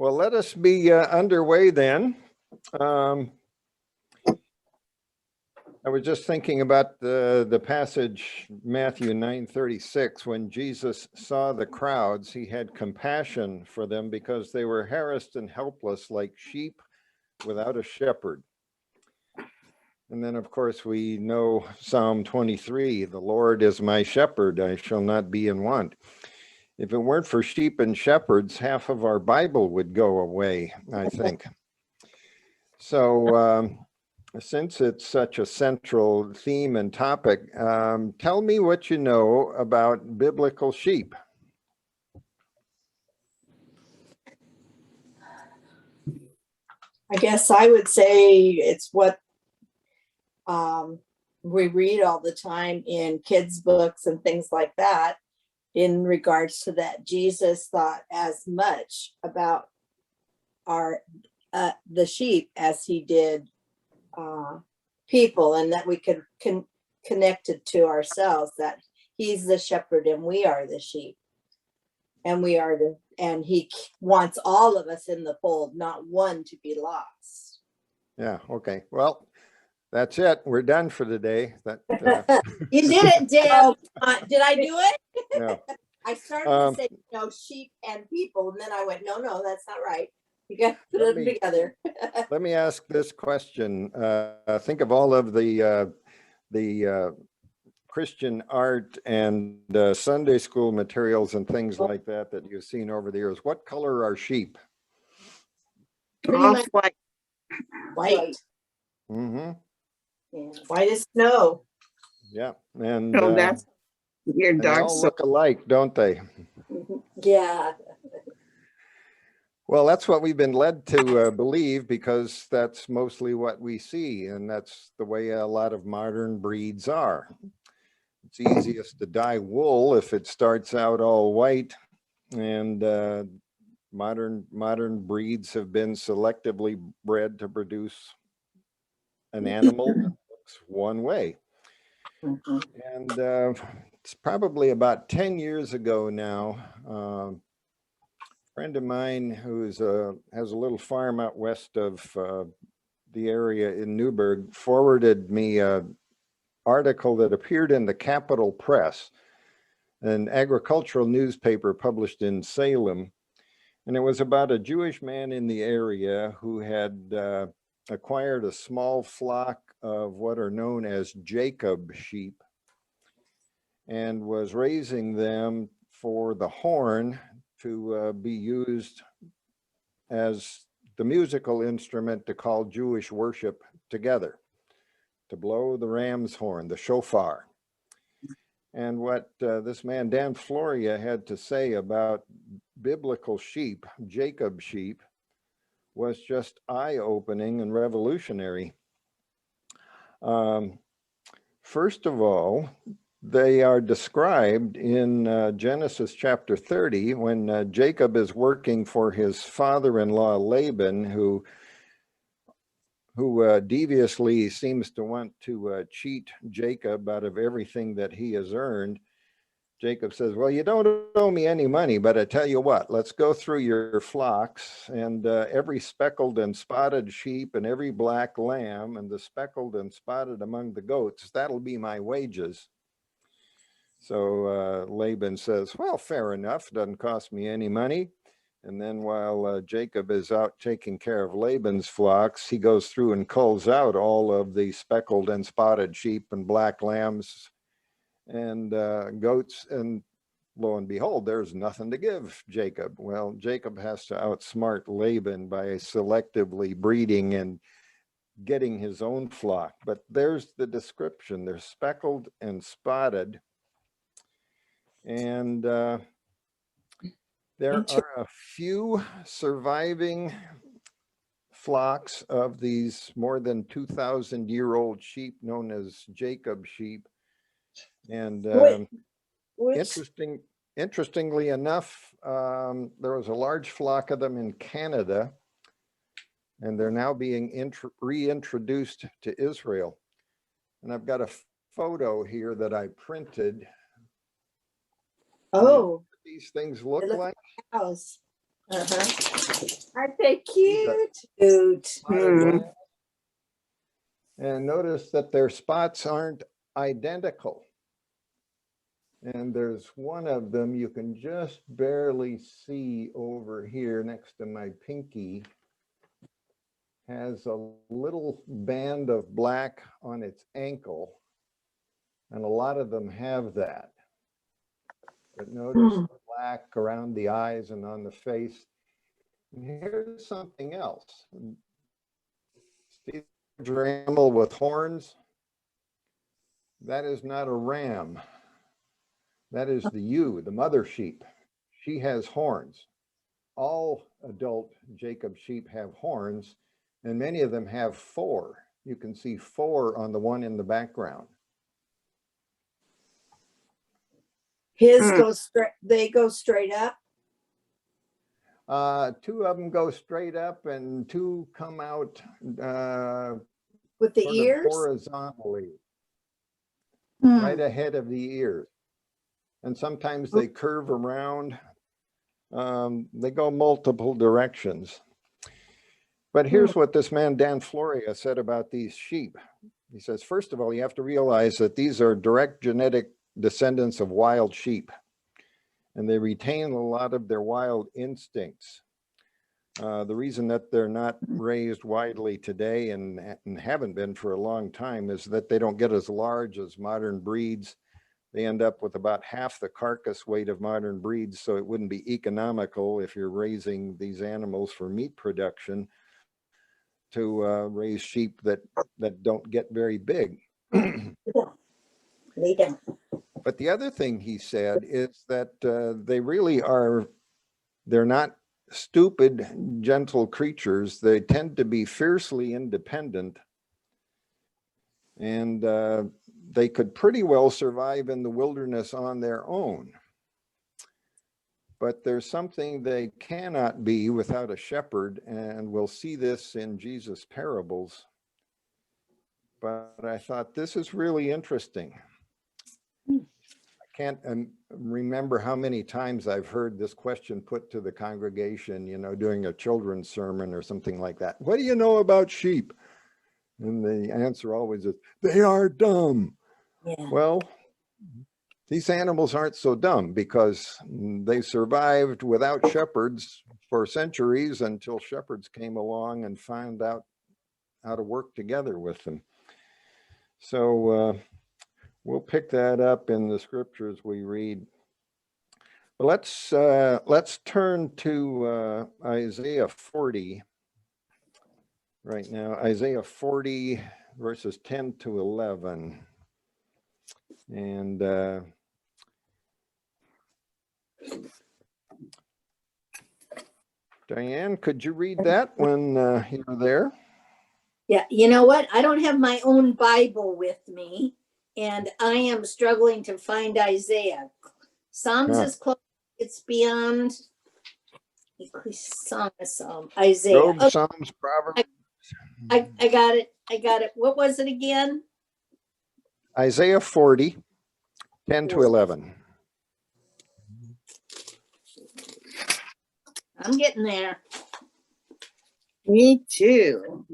Well, let us be underway then. I was just thinking about the passage, Matthew 9:36, when Jesus saw the crowds, he had compassion for them because they were harassed and helpless like sheep without a shepherd. And then, of course, we know Psalm 23, the Lord is my shepherd, I shall not be in want. If it weren't for sheep and shepherds, half of our Bible would go away, I think. So since it's such a central theme and topic, tell me what you know about biblical sheep. I guess I would say it's what we read all the time in kids' books and things like that, in regards to that Jesus thought as much about the sheep as he did people, and that we could connect it to ourselves, that he's the shepherd and we are the sheep, and and he wants all of us in the fold, not one to be lost. Yeah, okay. Well, that's it. We're done for today. You did it, Deb. Did I do it? Yeah. I started to say, sheep and people, and then I went, no, that's not right. You got to put them together. Let me ask this question. Think of all of the Christian art and Sunday school materials and things like that you've seen over the years. What color are sheep? Pretty much white. White. Mm-hmm. Yeah. White as snow. Yeah, and that's your dark. They all look alike, don't they? Yeah. Well, that's what we've been led to believe, because that's mostly what we see, and that's the way a lot of modern breeds are. It's easiest to dye wool if it starts out all white, and modern breeds have been selectively bred to produce an animal that looks one way. Mm-hmm. And it's probably about 10 years ago now, a friend of mine who's has a little farm out west of the area in Newburgh forwarded me an article that appeared in the Capital Press, an agricultural newspaper published in Salem. And it was about a Jewish man in the area who had acquired a small flock of what are known as Jacob sheep, and was raising them for the horn to be used as the musical instrument to call Jewish worship together, to blow the ram's horn, the shofar. And what this man, Dan Floria, had to say about biblical sheep, Jacob sheep, was just eye-opening and revolutionary. First of all, they are described in Genesis chapter 30 when Jacob is working for his father-in-law Laban, who deviously seems to want to cheat Jacob out of everything that he has earned. Jacob says, well, you don't owe me any money, but I tell you what, let's go through your flocks, and every speckled and spotted sheep and every black lamb and the speckled and spotted among the goats, that'll be my wages. So Laban says, well, fair enough, doesn't cost me any money. And then while Jacob is out taking care of Laban's flocks, he goes through and culls out all of the speckled and spotted sheep and black lambs and goats, and lo and behold, there's nothing to give Jacob. Well, Jacob has to outsmart Laban by selectively breeding and getting his own flock. But there's the description. They're speckled and spotted. And there are a few surviving flocks of these more than 2,000-year-old sheep known as Jacob sheep. And interestingly enough, there was a large flock of them in Canada, and they're now being reintroduced to Israel. And I've got a photo here that I printed. Oh, these things look like cows. Aren't they cute? Cute. And notice that their spots aren't identical. And there's one of them you can just barely see over here next to my pinky. Has a little band of black on its ankle. And a lot of them have that. But notice the black around the eyes and on the face. And here's something else. See the animal with horns? That is not a ram. That is the ewe, the mother sheep. She has horns. All adult Jacob sheep have horns, and many of them have 4. You can see 4 on the one in the background. His go straight, they go straight up. 2 of them go straight up and 2 come out With the sort of ears? horizontally, right ahead of the ears. And sometimes they curve around. They go multiple directions. But here's what this man, Dan Floria, said about these sheep. He says, first of all, you have to realize that these are direct genetic descendants of wild sheep, and they retain a lot of their wild instincts. The reason that they're not raised widely today and haven't been for a long time is that they don't get as large as modern breeds. They end up with about half the carcass weight of modern breeds, so it wouldn't be economical if you're raising these animals for meat production to raise sheep that don't get very big. They don't. But the other thing he said is that they really are, they're not stupid, gentle creatures. They tend to be fiercely independent, and they could pretty well survive in the wilderness on their own. But there's something they cannot be without a shepherd, and we'll see this in Jesus' parables. But I thought this is really interesting. I can't remember how many times I've heard this question put to the congregation, you know, doing a children's sermon or something like that. What do you know about sheep? And the answer always is, they are dumb. Yeah. Well, these animals aren't so dumb because they survived without shepherds for centuries until shepherds came along and found out how to work together with them. So we'll pick that up in the scriptures we read. But let's turn to Isaiah 40 right now. Isaiah 40 verses 10 to 11. And Diane, could you read that when you're there? Yeah, you know what? I don't have my own Bible with me, and I am struggling to find Isaiah. Psalms is close. It's beyond Isaiah. Job, Oh, Psalms, Proverbs. I got it. I got it. What was it again? Isaiah 40, 10 to 11. I'm getting there. Me too.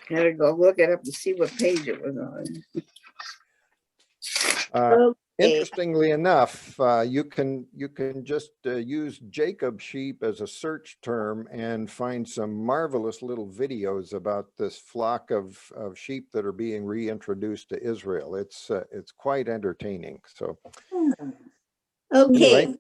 Gotta go look it up to see what page it was on. Interestingly enough, you can just use Jacob sheep as a search term and find some marvelous little videos about this flock of sheep that are being reintroduced to Israel. It's quite entertaining. So, Okay. Anyway.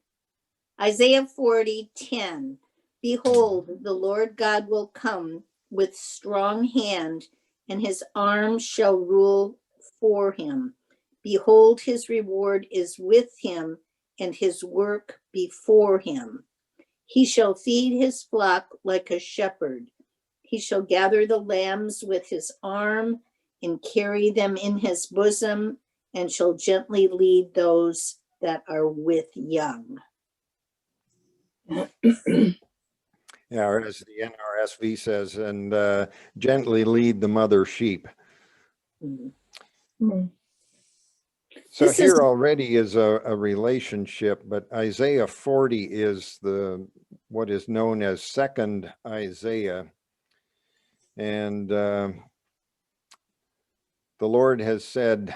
Isaiah 40:10. Behold, the Lord God will come with strong hand, and his arm shall rule for him. Behold, his reward is with him, and his work before him. He shall feed his flock like a shepherd. He shall gather the lambs with his arm and carry them in his bosom, and shall gently lead those that are with young. Yeah, or as the NRSV says, and gently lead the mother sheep. Mm-hmm. So This is- here already is a relationship, but Isaiah 40 is what is known as second Isaiah. And the Lord has said,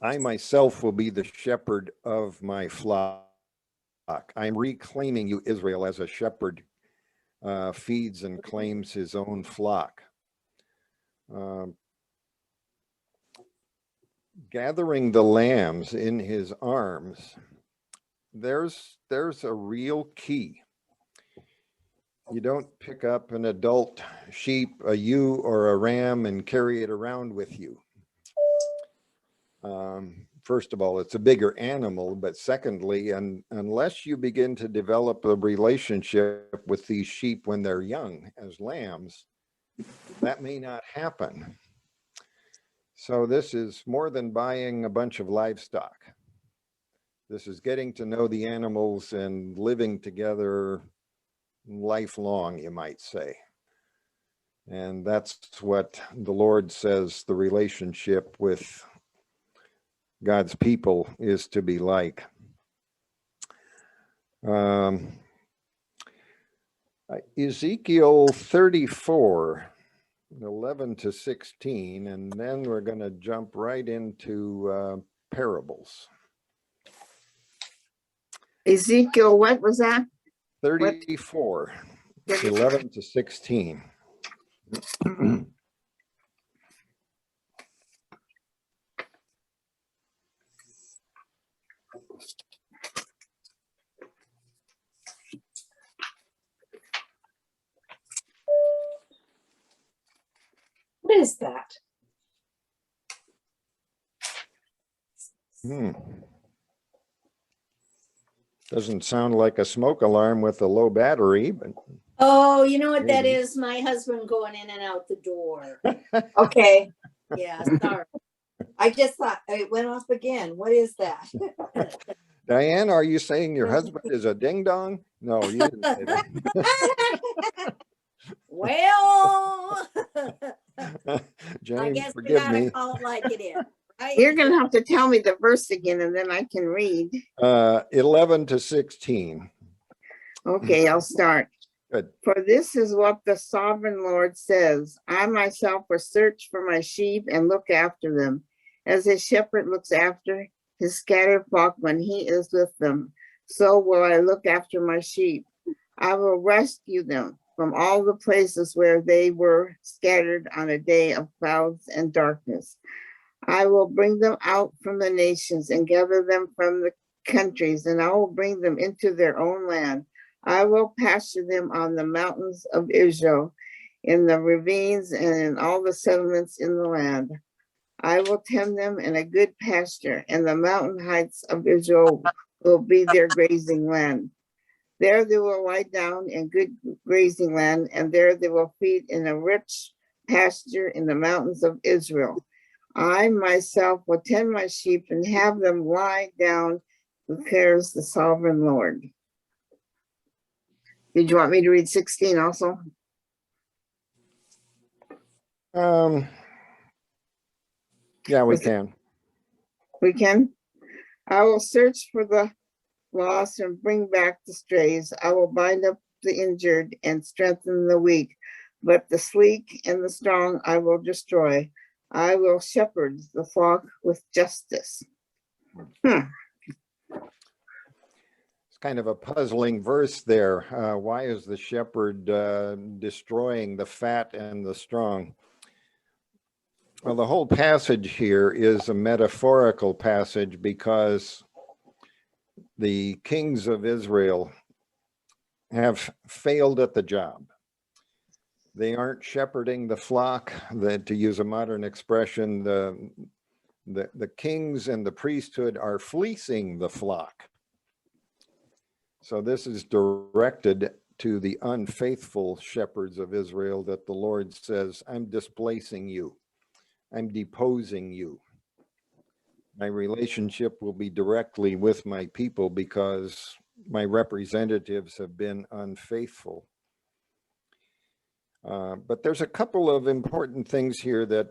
I myself will be the shepherd of my flock. I'm reclaiming you, Israel, as a shepherd feeds and claims his own flock. Gathering the lambs in his arms, there's a real key. You don't pick up an adult sheep, a ewe or a ram, and carry it around with you. First of all, it's a bigger animal, but secondly, unless you begin to develop a relationship with these sheep when they're young as lambs, that may not happen. So this is more than buying a bunch of livestock. This is getting to know the animals and living together lifelong, you might say. And that's what the Lord says the relationship with God's people is to be like. Ezekiel 34, 11 to 16, and then we're going to jump right into parables. Ezekiel, what was that? 34, 11 to 16. What is that? Doesn't sound like a smoke alarm with a low battery, but Oh, you know what that Maybe. is? My husband going in and out the door. Okay. Yeah, sorry. I just thought it went off again. What is that? Diane, are you saying your husband is a ding dong? No, you didn't say that. Well, I Jenny, guess we forgive gotta me. call it like it is, right? You're going to have to tell me the verse again and then I can read. 11 to 16. Okay, I'll start. Good. For this is what the sovereign Lord says, I myself will search for my sheep and look after them, as a shepherd looks after his scattered flock when he is with them. So will I look after my sheep. I will rescue them from all the places where they were scattered on a day of clouds and darkness. I will bring them out from the nations and gather them from the countries, and I will bring them into their own land. I will pasture them on the mountains of Israel, in the ravines and in all the settlements in the land. I will tend them in a good pasture, and the mountain heights of Israel will be their grazing land. There they will lie down in good grazing land, and there they will feed in a rich pasture in the mountains of Israel. I myself will tend my sheep and have them lie down, declares the sovereign Lord. Did you want me to read 16 also? Yeah, we can. We can. I will search for the lost and bring back the strays. I will bind up the injured and strengthen the weak, but the sleek and the strong I will destroy. I will shepherd the flock with justice. It's kind of a puzzling verse there. Why is the shepherd destroying the fat and the strong? Well, the whole passage here is a metaphorical passage because the kings of Israel have failed at the job. They aren't shepherding the flock, to use a modern expression, the kings and the priesthood are fleecing the flock. So this is directed to the unfaithful shepherds of Israel that the Lord says, I'm displacing you. I'm deposing you. My relationship will be directly with my people because my representatives have been unfaithful. But there's a couple of important things here that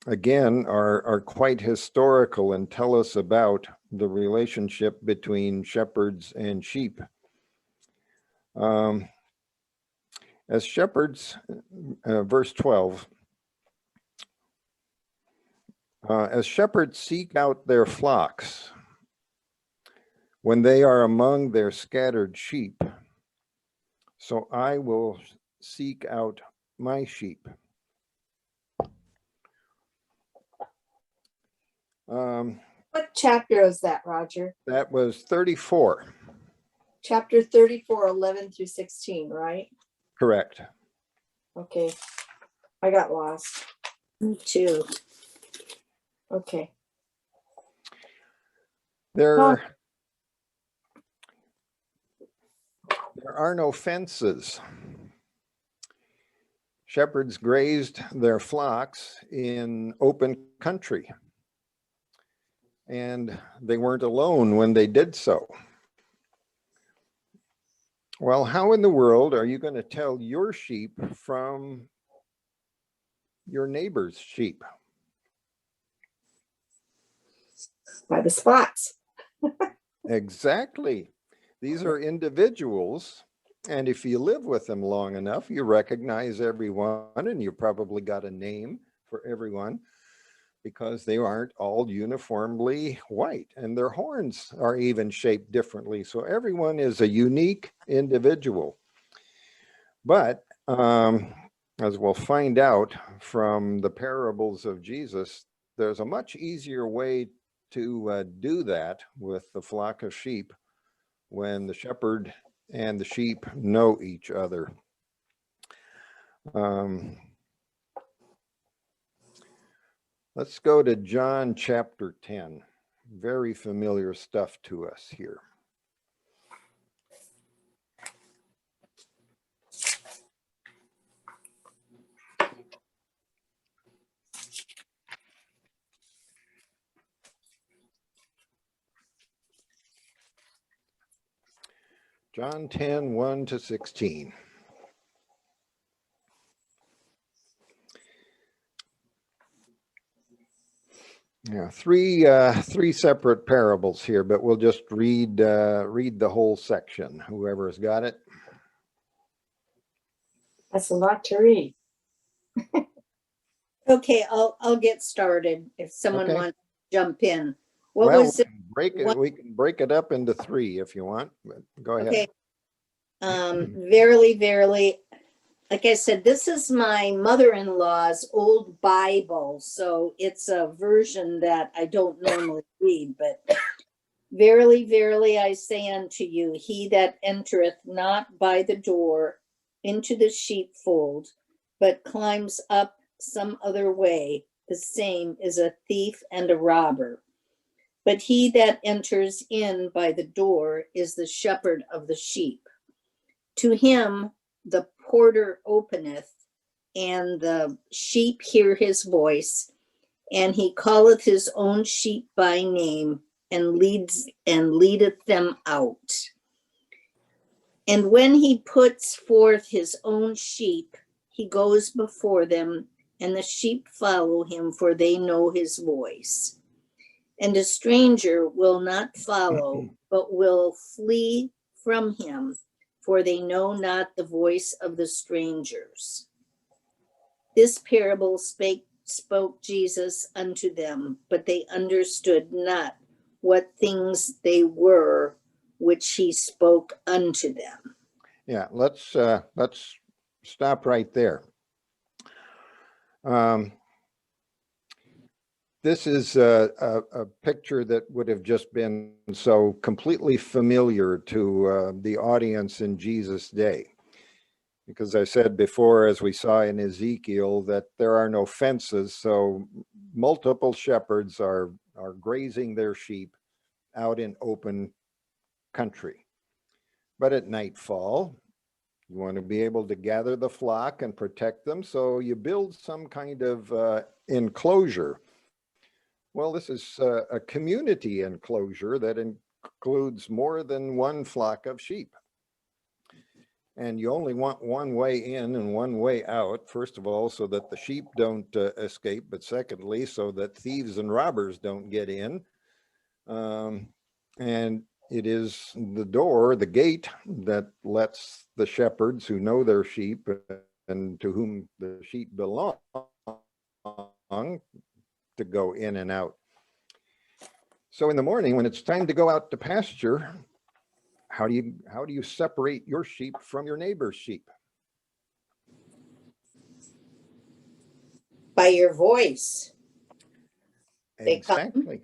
again, are quite historical and tell us about the relationship between shepherds and sheep. As shepherds, verse 12, as shepherds seek out their flocks when they are among their scattered sheep, so I will seek out my sheep. What chapter is that, Roger? That was 34. Chapter 34, 11 through 16, right? Correct. Okay. I got lost. Me too. Okay. There are no fences. Shepherds grazed their flocks in open country, and they weren't alone when they did so. Well, how in the world are you going to tell your sheep from your neighbor's sheep? By the spots. Exactly. These are individuals, and if you live with them long enough, you recognize everyone, and you probably got a name for everyone because they aren't all uniformly white, and their horns are even shaped differently. So everyone is a unique individual. But as we'll find out from the parables of Jesus, there's a much easier way to do that with the flock of sheep when the shepherd and the sheep know each other. Let's go to John chapter 10. Very familiar stuff to us here. John 10, 1 to 16. Yeah, three separate parables here, but we'll just read the whole section. Whoever's got it. That's a lot to read. Okay, I'll get started if someone Okay. wants to jump in. What Well, was it? we can break it up into three if you want, but go ahead. Okay. Verily, verily, like I said, this is my mother-in-law's old Bible, so it's a version that I don't normally read, but verily, verily, I say unto you, he that entereth not by the door into the sheepfold, but climbs up some other way, the same is a thief and a robber. But he that enters in by the door is the shepherd of the sheep. To him the porter openeth, and the sheep hear his voice, and he calleth his own sheep by name, and leadeth them out. And when he puts forth his own sheep, he goes before them, and the sheep follow him, for they know his voice. And a stranger will not follow, but will flee from him, for they know not the voice of the strangers. This parable spoke Jesus unto them, but they understood not what things they were which he spoke unto them. Yeah, let's stop right there. This is a picture that would have just been so completely familiar to the audience in Jesus' day. Because I said before, as we saw in Ezekiel, that there are no fences, so multiple shepherds are grazing their sheep out in open country. But at nightfall, you want to be able to gather the flock and protect them, so you build some kind of enclosure. Well, this is a community enclosure that includes more than one flock of sheep. And you only want one way in and one way out, first of all, so that the sheep don't escape, but secondly, so that thieves and robbers don't get in. And it is the door, the gate, that lets the shepherds who know their sheep and to whom the sheep belong to go in and out. So in the morning, when it's time to go out to pasture, how do you separate your sheep from your neighbor's sheep? By your voice. They come. Exactly.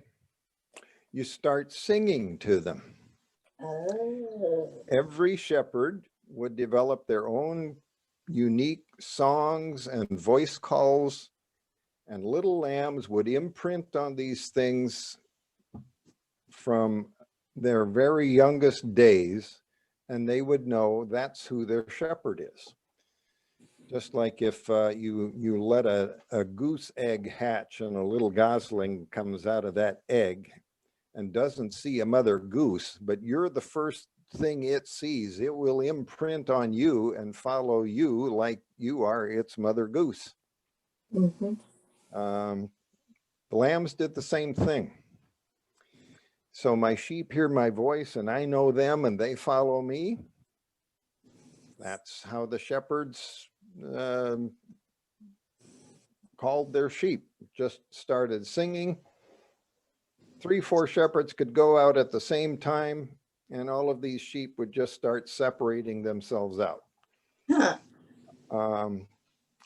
You start singing to them. Oh. Every shepherd would develop their own unique songs and voice calls, and little lambs would imprint on these things from their very youngest days, and they would know that's who their shepherd is. Just like if you let a goose egg hatch and a little gosling comes out of that egg and doesn't see a mother goose, but you're the first thing it sees, it will imprint on you and follow you like you are its mother goose. Mm-hmm. The lambs did the same thing. So my sheep hear my voice and I know them and they follow me. That's how the shepherds called their sheep, just started singing. 3-4 shepherds could go out at the same time and all of these sheep would just start separating themselves out. Huh.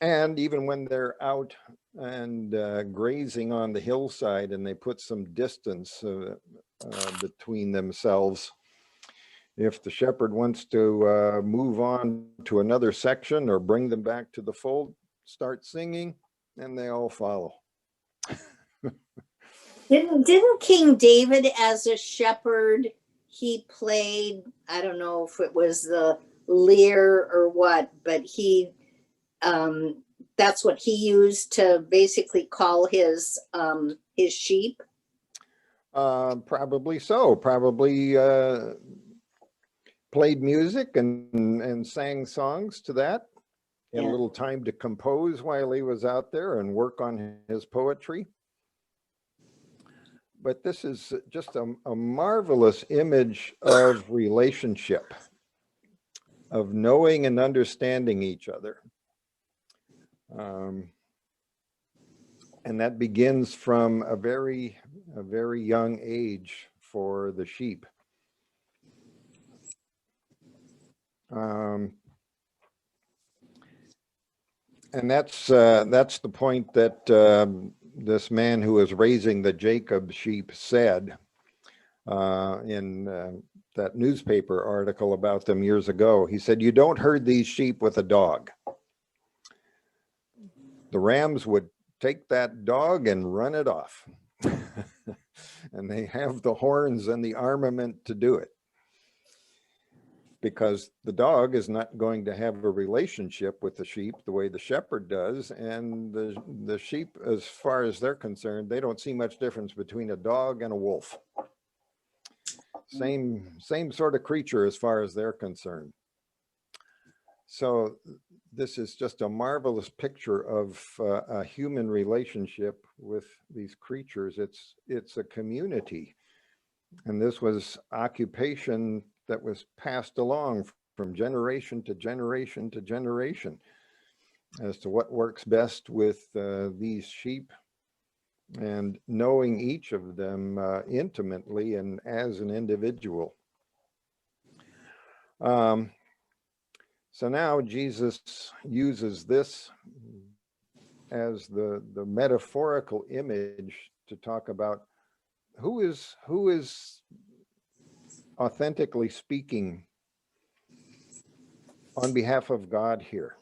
And even when they're out and grazing on the hillside and they put some distance between themselves, if the shepherd wants to move on to another section or bring them back to the fold, start singing, and they all follow. Didn't King David, as a shepherd, he played, I don't know if it was the lyre or what, but he that's what he used to basically call his sheep. Probably so. Probably played music and sang songs to that. He had a little time to compose while he was out there and work on his poetry. But this is just a marvelous image of relationship, of knowing and understanding each other. And that begins from a very young age for the sheep. And that's the point that this man who was raising the Jacob sheep said in that newspaper article about them years ago. He said, "You don't herd these sheep with a dog. The rams would take that dog and run it off." And they have the horns and the armament to do it. Because the dog is not going to have a relationship with the sheep the way the shepherd does. And the sheep, as far as they're concerned, they don't see much difference between a dog and a wolf. Same sort of creature as far as they're concerned. So this is just a marvelous picture of a human relationship with these creatures. It's a community. And this was occupation that was passed along from generation to generation to generation as to what works best with these sheep, and knowing each of them intimately and as an individual. So now Jesus uses this as the metaphorical image to talk about who is authentically speaking on behalf of God here.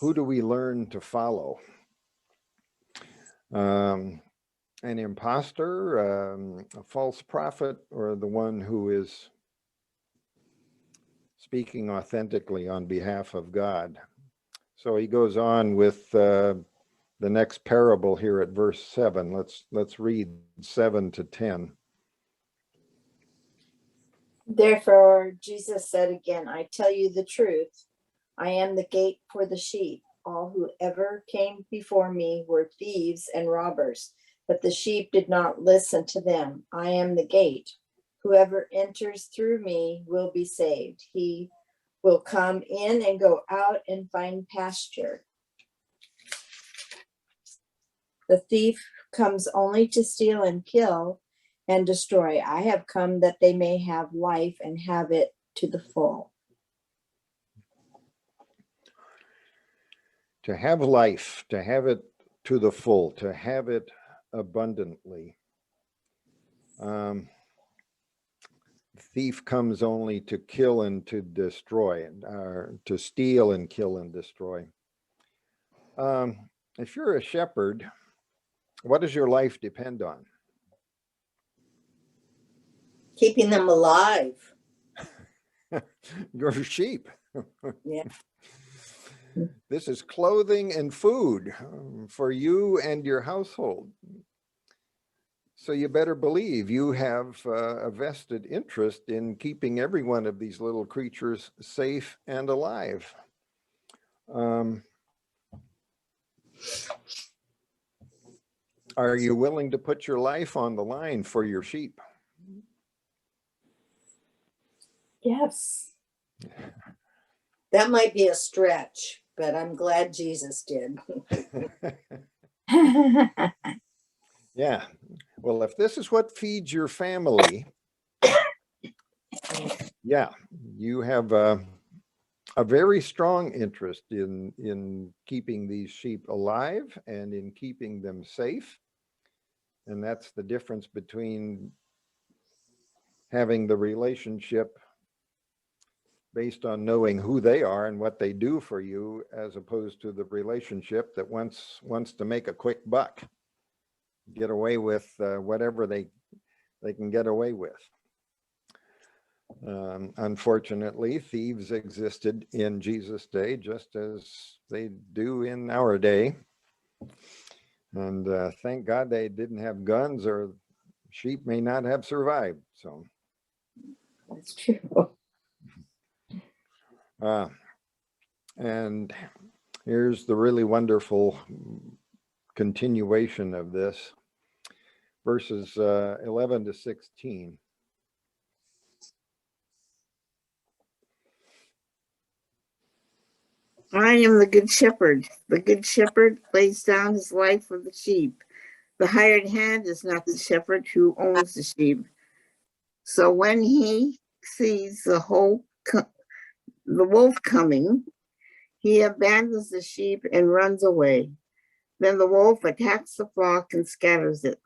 Who do we learn to follow? An imposter, a false prophet, or the one who is speaking authentically on behalf of God? So he goes on with the next parable here at verse 7. Let's read 7 to 10. Therefore, Jesus said again, I tell you the truth. I am the gate for the sheep. All who ever came before me were thieves and robbers, but the sheep did not listen to them. I am the gate. Whoever enters through me will be saved. He will come in and go out and find pasture. The thief comes only to steal and kill and destroy. I have come that they may have life and have it to the full. To have life, to have it to the full, to have it abundantly. Thief comes only to kill and to destroy, to steal and kill and destroy. If you're a shepherd, what does your life depend on? Keeping them alive. Your sheep. Yeah. This is clothing and food for you and your household. So you better believe you have a vested interest in keeping every one of these little creatures safe and alive. Are you willing to put your life on the line for your sheep? Yes. That might be a stretch, but I'm glad Jesus did. Yeah. Well, if this is what feeds your family, yeah, you have a very strong interest in keeping these sheep alive and in keeping them safe. And that's the difference between having the relationship based on knowing who they are and what they do for you, as opposed to the relationship that wants to make a quick buck, get away with whatever they can get away with. Unfortunately, thieves existed in Jesus' day, just as they do in our day. And thank God they didn't have guns, or sheep may not have survived. So That's true. And here's the really wonderful continuation of this, verses 11 to 16. I am the good shepherd. The good shepherd lays down his life for the sheep. The hired hand is not the shepherd who owns the sheep. So when he sees the wolf coming, he abandons the sheep and runs away. Then the wolf attacks the flock and scatters it.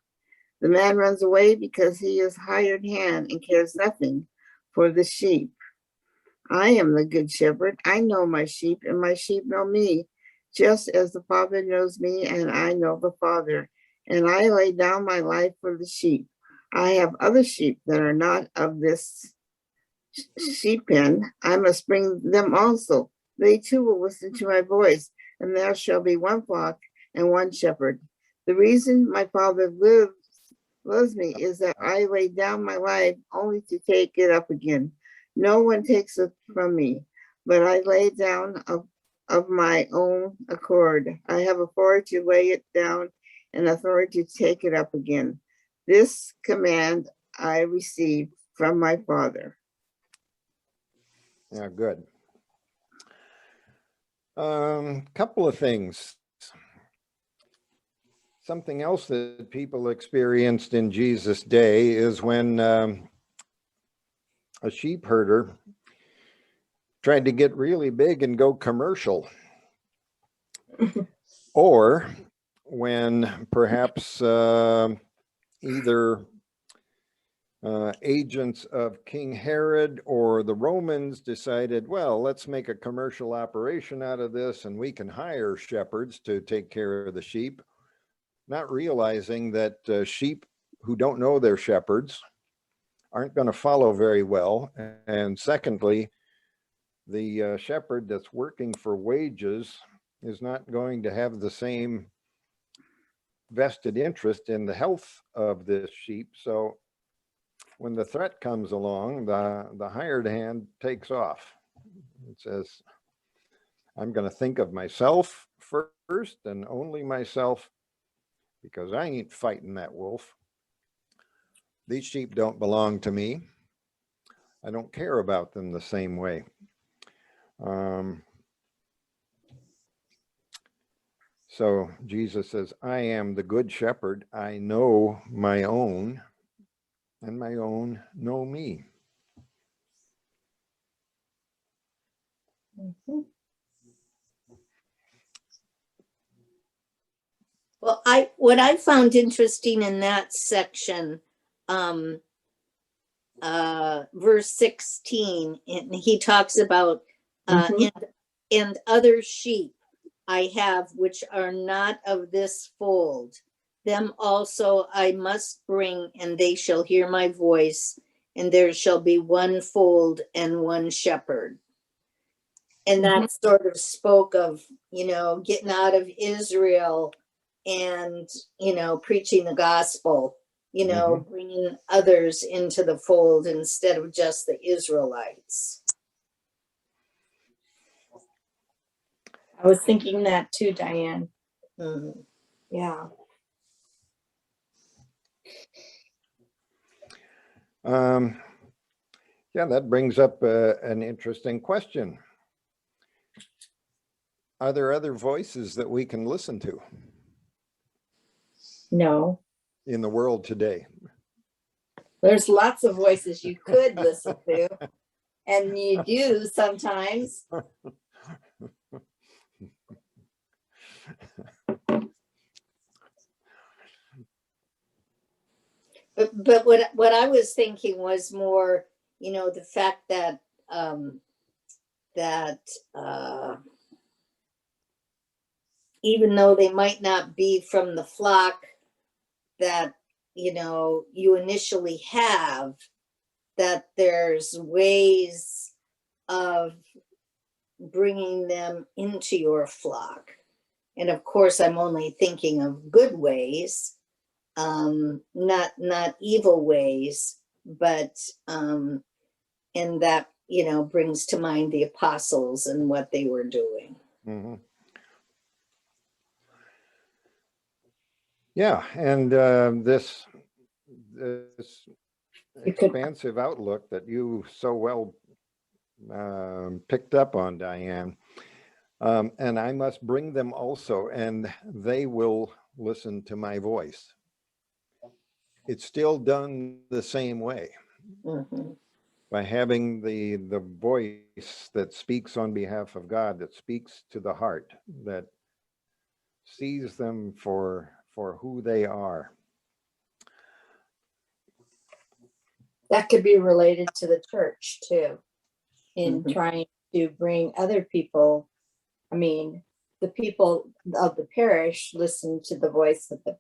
The man runs away because he is hired hand and cares nothing for the sheep. I am the good shepherd. I know my sheep, and my sheep know me, just as the Father knows me, and I know the Father. And I lay down my life for the sheep. I have other sheep that are not of this sheep pen. I must bring them also. They too will listen to my voice, and there shall be one flock and one shepherd. The reason my Father loves me is that I lay down my life only to take it up again. No one takes it from me, but I lay down of my own accord. I have authority to lay it down and authority to take it up again. This command I received from my Father. Yeah, good. Couple of things. Something else that people experienced in Jesus' day is when a sheep herder tried to get really big and go commercial, or when perhaps either agents of King Herod or the Romans decided, well, let's make a commercial operation out of this, and we can hire shepherds to take care of the sheep, not realizing that sheep who don't know their shepherds aren't going to follow very well. And secondly, the shepherd that's working for wages is not going to have the same vested interest in the health of this sheep. So when the threat comes along, the hired hand takes off. It says, I'm going to think of myself first and only myself, because I ain't fighting that wolf. These sheep don't belong to me. I don't care about them the same way. So Jesus says, I am the good shepherd. I know my own, and my own know me. Mhm. Well, what I found interesting in that section, verse 16, and he talks about, Mhm. and other sheep I have which are not of this fold. Them also I must bring, and they shall hear my voice, and there shall be one fold and one shepherd. And that sort of spoke of, getting out of Israel and, preaching the gospel, Mhm. bringing others into the fold instead of just the Israelites. I was thinking that too, Diane. Mhm. Yeah. Yeah, that brings up an interesting question. Are there other voices that we can listen to No. in the world today? There's lots of voices you could listen to, and you do sometimes. But what I was thinking was more, the fact that that even though they might not be from the flock that you initially have, that there's ways of bringing them into your flock. And of course, I'm only thinking of good ways, not evil ways, but and that brings to mind the apostles and what they were doing. Mhm. Yeah, and this You could. expansive outlook that you so well picked up on, Diane. And I must bring them also, and they will listen to my voice. It's still done the same way, Mhm. by having the voice that speaks on behalf of God, that speaks to the heart, that sees them for who they are. That could be related to the church too, in Mhm. trying to bring other people. I mean, the people of the parish listen to the voice of the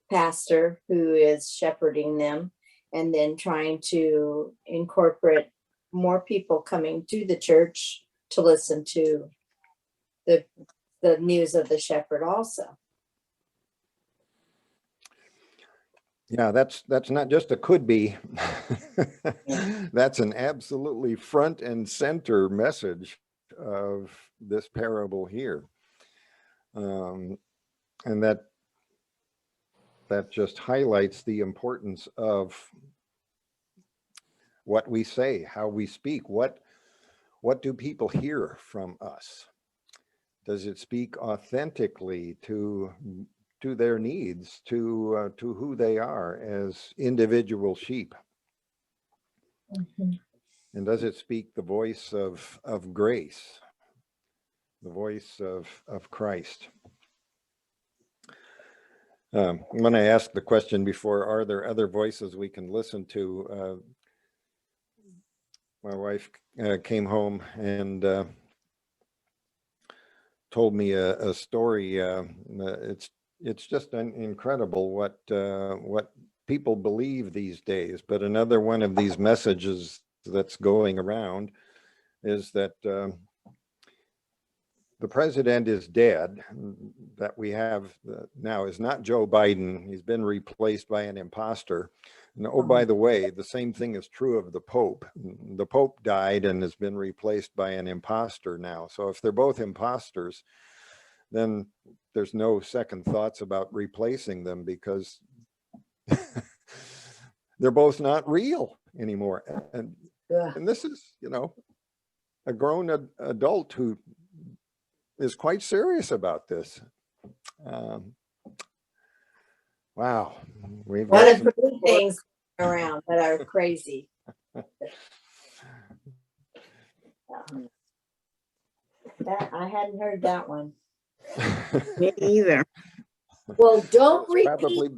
pastor who is shepherding them, and then trying to incorporate more people coming to the church to listen to the news of the shepherd also. Yeah, that's not just a could be. Yeah. That's an absolutely front and center message of this parable here. And that just highlights the importance of what we say, how we speak. What do people hear from us? Does it speak authentically to their needs, to who they are as individual sheep? Mhm. And does it speak the voice of grace, the voice of Christ? When I asked the question before, are there other voices we can listen to? My wife came home and told me a story. It's just incredible what people believe these days. But another one of these messages that's going around is that the president is dead. That we have now is not Joe Biden. He's been replaced by an imposter. And oh, by the way, the same thing is true of the Pope. The Pope died and has been replaced by an imposter now. So if they're both imposters, then there's no second thoughts about replacing them, because they're both not real anymore. Ugh. And this is, you know, a grown adult who is quite serious about this. Wow. We've One got of the things around that are crazy. That I hadn't heard that one. Me either. Well, don't It's repeat, probably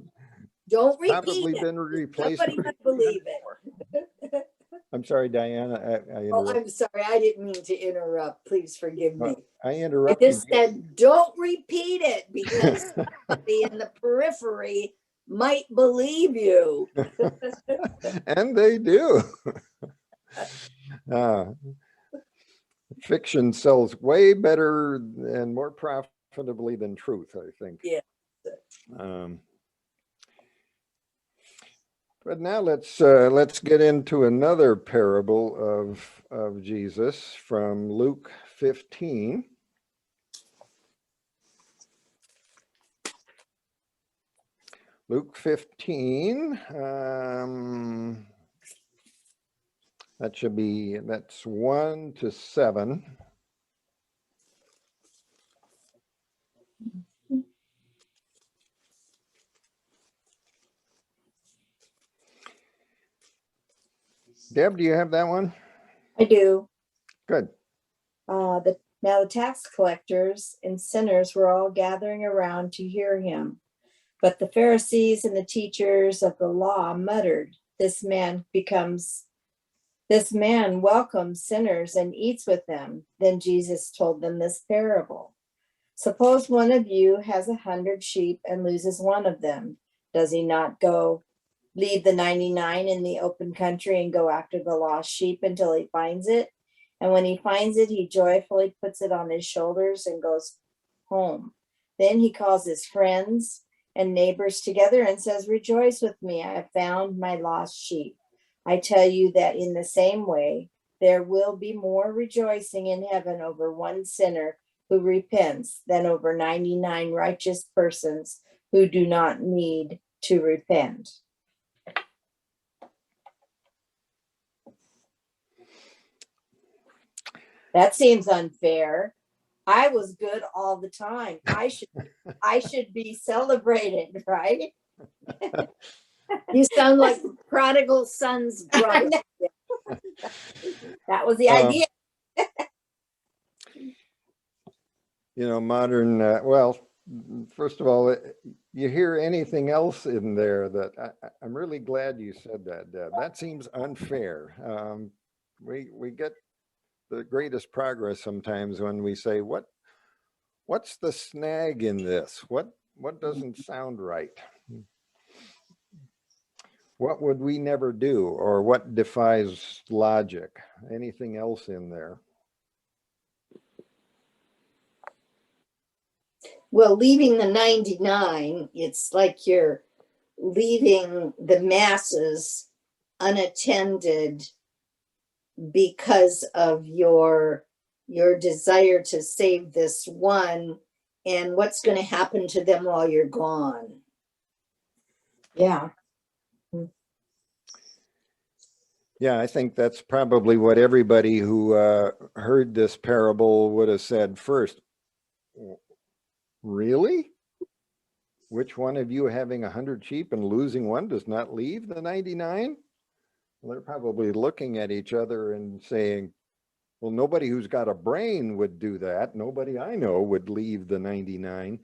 repeat it. been replaced. Somebody might believe it. I'm sorry, Diana. I Oh, interrupted. I'm sorry. I didn't mean to interrupt. Please forgive me. I I interrupted just you. said, don't repeat it because somebody in the periphery might believe you. And they do. Fiction sells way better and more profitably than truth, I think. Yeah. But now let's get into another parable of Jesus from Luke 15. Luke 15. That's 1 to 7. Deb, do you have that one? I do. Good. Now the tax collectors and sinners were all gathering around to hear him. But the Pharisees and the teachers of the law muttered, this man welcomes sinners and eats with them. Then Jesus told them this parable. Suppose one of you has 100 sheep and loses one of them. Does he not go leave the 99 in the open country and go after the lost sheep until he finds it? And when he finds it, he joyfully puts it on his shoulders and goes home. Then he calls his friends and neighbors together and says, rejoice with me, I have found my lost sheep. I tell you that in the same way, there will be more rejoicing in heaven over one sinner who repents than over 99 righteous persons who do not need to repent. That seems unfair. I was good all the time. I should be celebrated, right? You sound like prodigal son's brother. That was the idea. You know, modern, well, first of all, you hear anything else in there that I'm really glad you said that, Deb. That seems unfair. We get the greatest progress sometimes when we say, what's the snag in this? What doesn't sound right? What would we never do, or what defies logic? Anything else in there? Well, leaving the 99, it's like you're leaving the masses unattended because of your desire to save this one, and what's going to happen to them while you're gone. Yeah. Yeah, I think that's probably what everybody who heard this parable would have said first. Really? Which one of you having 100 sheep and losing one does not leave the 99? Well, they're probably looking at each other and saying, well, nobody who's got a brain would do that. Nobody I know would leave the 99.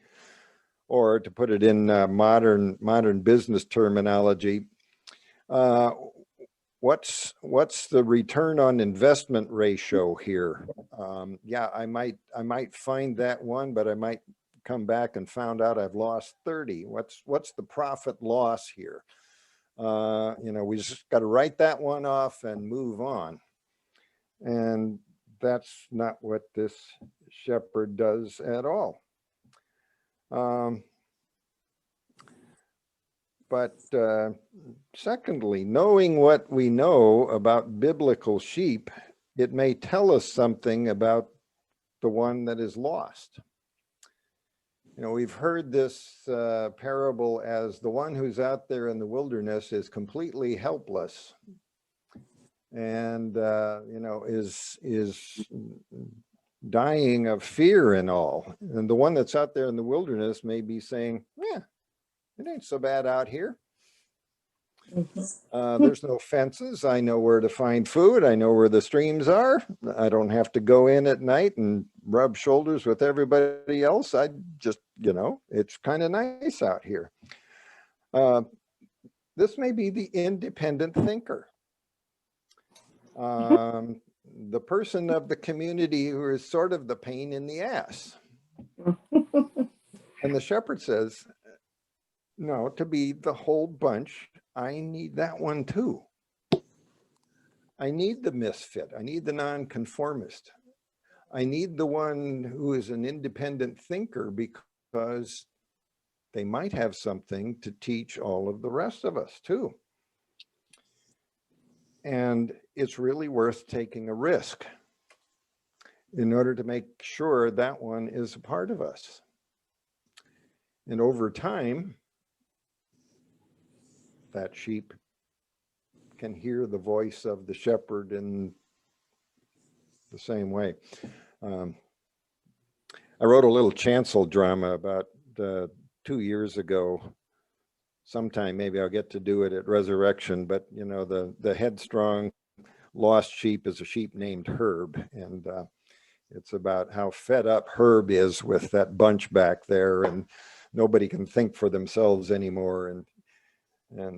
Or to put it in modern business terminology, what's the return on investment ratio here? Yeah, I might find that one, but I might come back and found out I've lost 30. What's the profit loss here? You know, we just got to write that one off and move on. And that's not what this shepherd does at all. But But secondly, knowing what we know about biblical sheep, it may tell us something about the one that is lost. You know, we've heard this parable as the one who's out there in the wilderness is completely helpless and, you know, is dying of fear and all. And the one that's out there in the wilderness may be saying, yeah, it ain't so bad out here. There's no fences. I know where to find food. I know where the streams are. I don't have to go in at night and rub shoulders with everybody else. I just, you know, it's kind of nice out here. This may be the independent thinker. The person of the community who is sort of the pain in the ass. And the shepherd says, no, to be the whole bunch, I need that one too. I need the misfit. I need the nonconformist. I need the one who is an independent thinker because they might have something to teach all of the rest of us too. And it's really worth taking a risk in order to make sure that one is a part of us. And over time, that sheep can hear the voice of the shepherd in the same way. I wrote a little chancel drama about 2 years ago. Sometime maybe I'll get to do it at Resurrection, but you know, the headstrong lost sheep is a sheep named Herb. And it's about how fed up Herb is with that bunch back there, and nobody can think for themselves anymore. And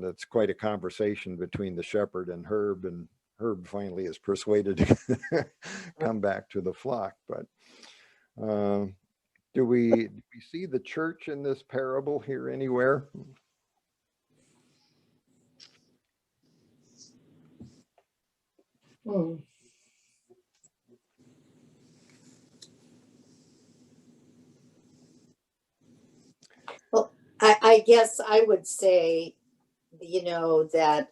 it's quite a conversation between the shepherd and Herb finally is persuaded to come back to the flock. But do we see the church in this parable here anywhere? Hmm. Well, I guess I would say, you know, that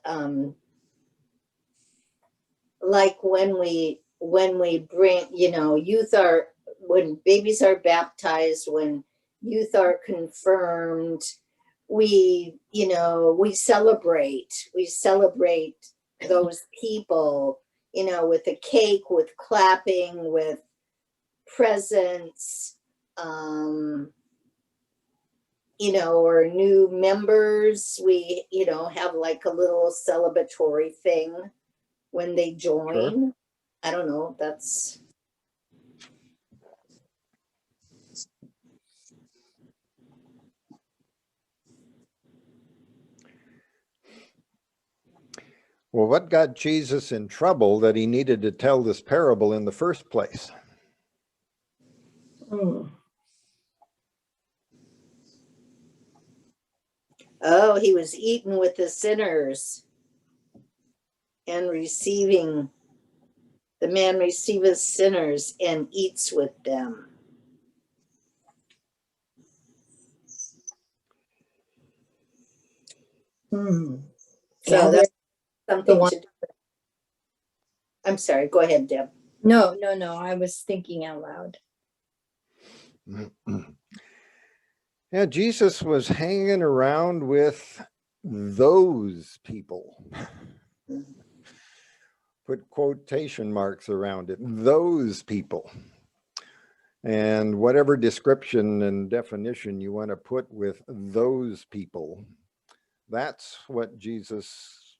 like when we bring, you know, when babies are baptized, when youth are confirmed, we celebrate those people, you know, with a cake, with clapping, with presents, you know, or new members, we, you know, have like a little celebratory thing when they join. Sure. I don't know, that's. Well, what got Jesus in trouble that he needed to tell this parable in the first place? Hmm. Oh, he was eating with the sinners and the man receiveth sinners and eats with them. Hmm. So Yeah, that's the something one- to do. I'm sorry, go ahead, Deb. No, I was thinking out loud. Yeah, Jesus was hanging around with those people. Put quotation marks around it, those people. And whatever description and definition you want to put with those people, that's what Jesus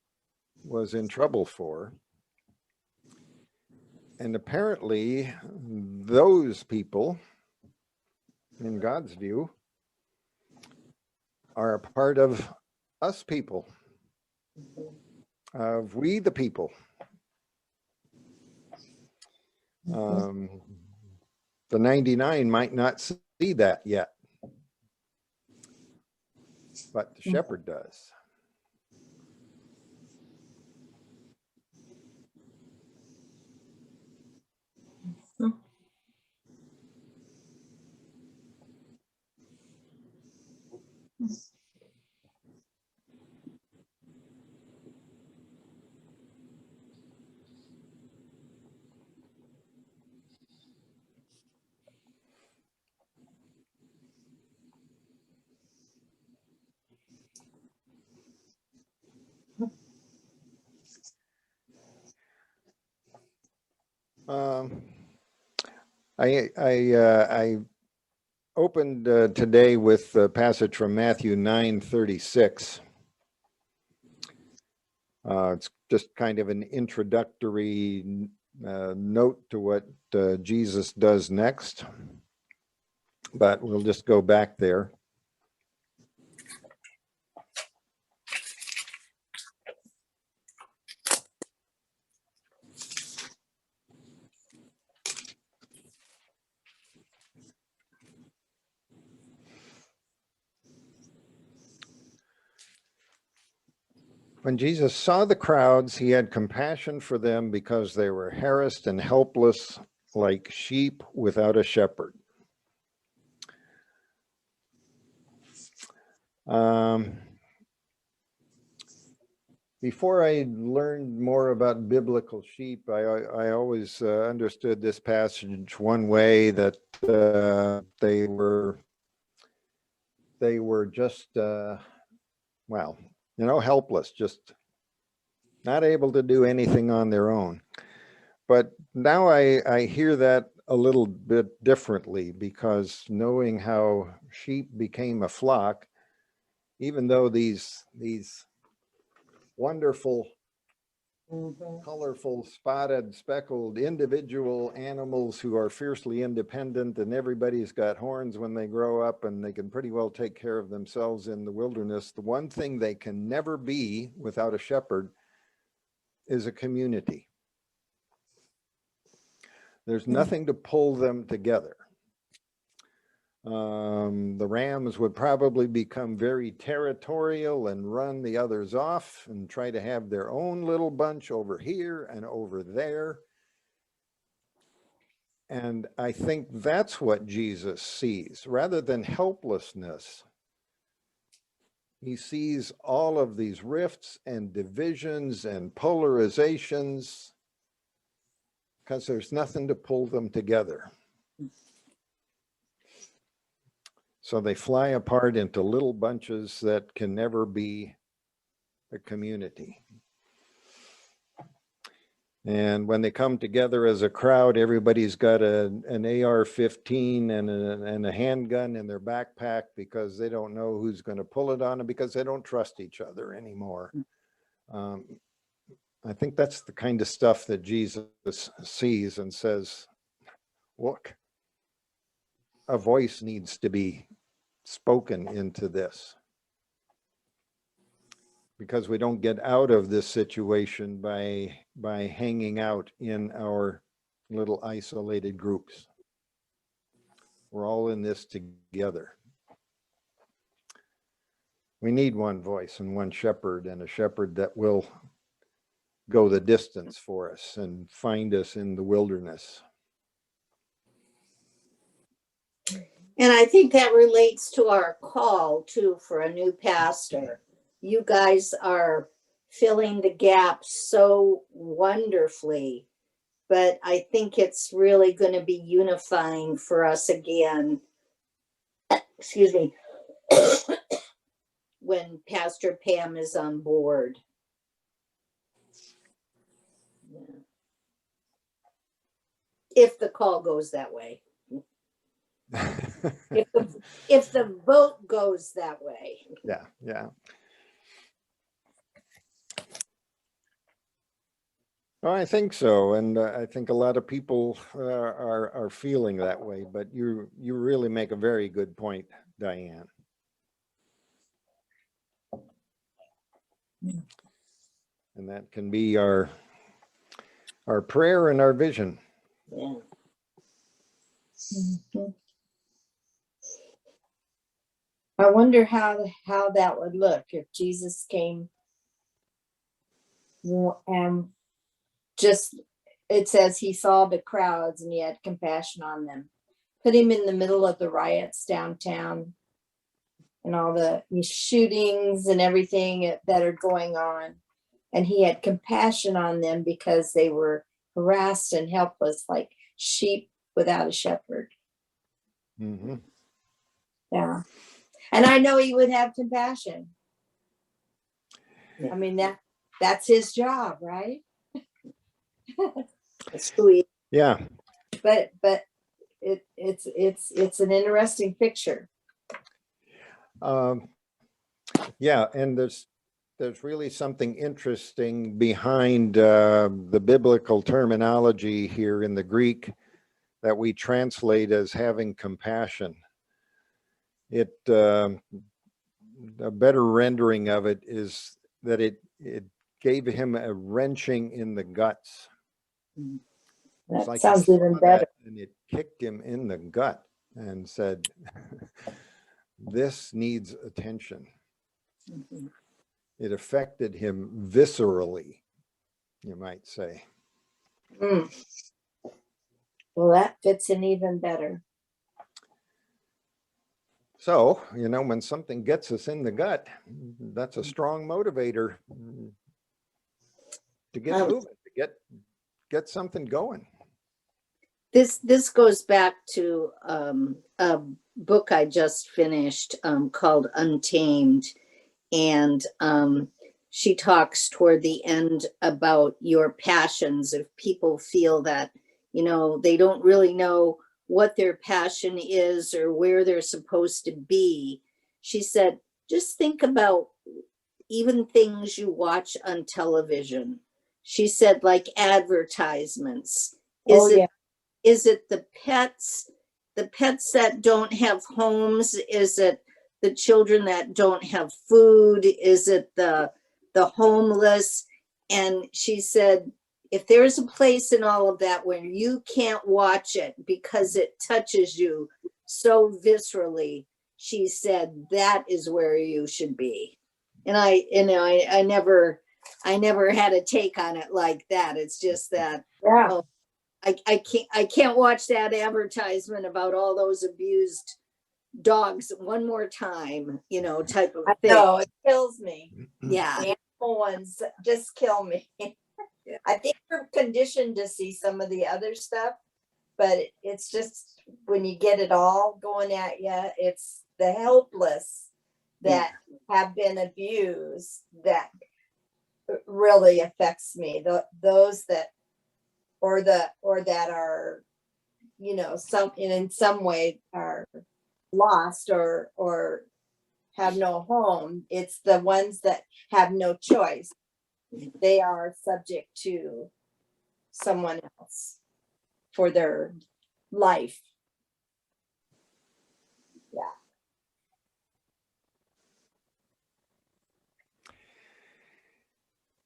was in trouble for. And apparently those people, in God's view, are a part of us people, of we the people. The 99 might not see that yet, but the shepherd does. I opened today with a passage from Matthew 9:36. It's just kind of an introductory note to what Jesus does next, but we'll just go back there. When Jesus saw the crowds, he had compassion for them because they were harassed and helpless like sheep without a shepherd. Before I learned more about biblical sheep, I always understood this passage one way, that they were just, well, helpless, just not able to do anything on their own. But now I hear that a little bit differently, because knowing how sheep became a flock, even though these wonderful, colorful, spotted, speckled individual animals who are fiercely independent, and everybody's got horns when they grow up and they can pretty well take care of themselves in the wilderness, the one thing they can never be without a shepherd is a community. There's nothing to pull them together. The rams would probably become very territorial and run the others off and try to have their own little bunch over here and over there. And I think that's what Jesus sees. Rather than helplessness, he sees all of these rifts and divisions and polarizations, because there's nothing to pull them together. So they fly apart into little bunches that can never be a community. And when they come together as a crowd, everybody's got an AR-15 and a handgun in their backpack, because they don't know who's going to pull it on them, because they don't trust each other anymore. I think that's the kind of stuff that Jesus sees and says, look, a voice needs to be spoken into this, because we don't get out of this situation by hanging out in our little isolated groups. We're all in this together. We need one voice and one shepherd, and a shepherd that will go the distance for us and find us in the wilderness. And I think that relates to our call too for a new pastor. You guys are filling the gaps so wonderfully, but I think it's really going to be unifying for us again. Excuse me. When Pastor Pam is on board. Yeah. If the call goes that way. If the vote goes that way. Yeah. Oh, I think so, and I think a lot of people are feeling that way. But you really make a very good point, Diane. And that can be our prayer and our vision. Yeah. I wonder how that would look if Jesus came and just, it says he saw the crowds and he had compassion on them. Put him in the middle of the riots downtown and all the shootings and everything that are going on. And he had compassion on them because they were harassed and helpless like sheep without a shepherd. Mm-hmm. Yeah. And I know he would have compassion. I mean, that's his job, right? That's who he is. Yeah. But it's an interesting picture. Yeah, and there's really something interesting behind the biblical terminology here in the Greek that we translate as having compassion. It a better rendering of it is that it gave him a wrenching in the guts. It's That like he sounds saw even that better. and it kicked him in the gut and said, this needs attention. Mhm. It affected him viscerally, you might say. Mm. Well, that fits in even better. So, you know, when something gets us in the gut, that's a strong motivator to get Um, moving, to get something going. This goes back to a book I just finished called Untamed, and she talks toward the end about your passions. If people feel that, you know, they don't really know what their passion is or where they're supposed to be, she said, just think about even things you watch on television. She said, like advertisements. Oh, yeah. Is it the pets that don't have homes? Is it the children that don't have food? Is it the homeless? And she said, if there's a place in all of that where you can't watch it because it touches you so viscerally, she said, that is where you should be. And I never had a take on it like that. It's just that, Yeah. oh, I can't watch that advertisement about all those abused dogs one more time, you know, type of I thing. know, it kills me. Yeah. The animal ones just kill me. Yeah. I think we're conditioned to see some of the other stuff, but it's just when you get it all going at you, it's the helpless that have been abused that really affects me. Those that or that are, you know, in some way are lost or have no home. It's the ones that have no choice. They are subject to someone else for their life. Yeah.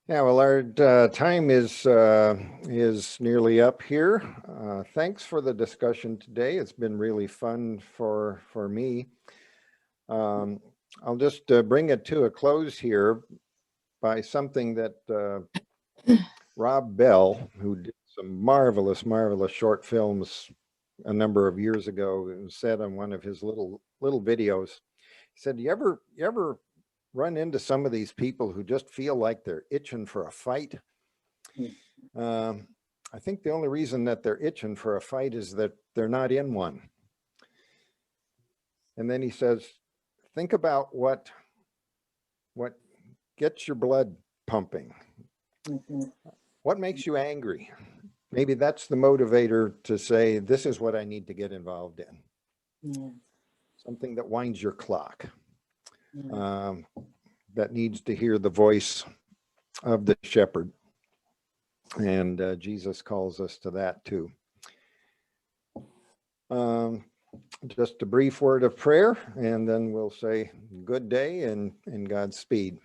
Yeah, well, our time is nearly up here. Thanks for the discussion today. It's been really fun for me. I'll just bring it to a close here by something that Rob Bell, who did some marvelous short films a number of years ago, said on one of his little videos. He said, you ever run into some of these people who just feel like they're itching for a fight? I think the only reason that they're itching for a fight is that they're not in one. And then he says, think about what gets your blood pumping. What makes you angry? Maybe that's the motivator to say, this is what I need to get involved in. Something that winds your clock. That needs to hear the voice of the shepherd. And Jesus calls us to that too. Just a brief word of prayer, and then we'll say good day and Godspeed.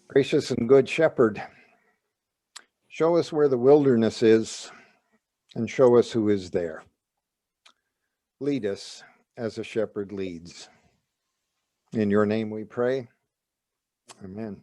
Gracious and good shepherd, show us where the wilderness is and show us who is there. Lead us as a shepherd leads. In your name we pray. Amen.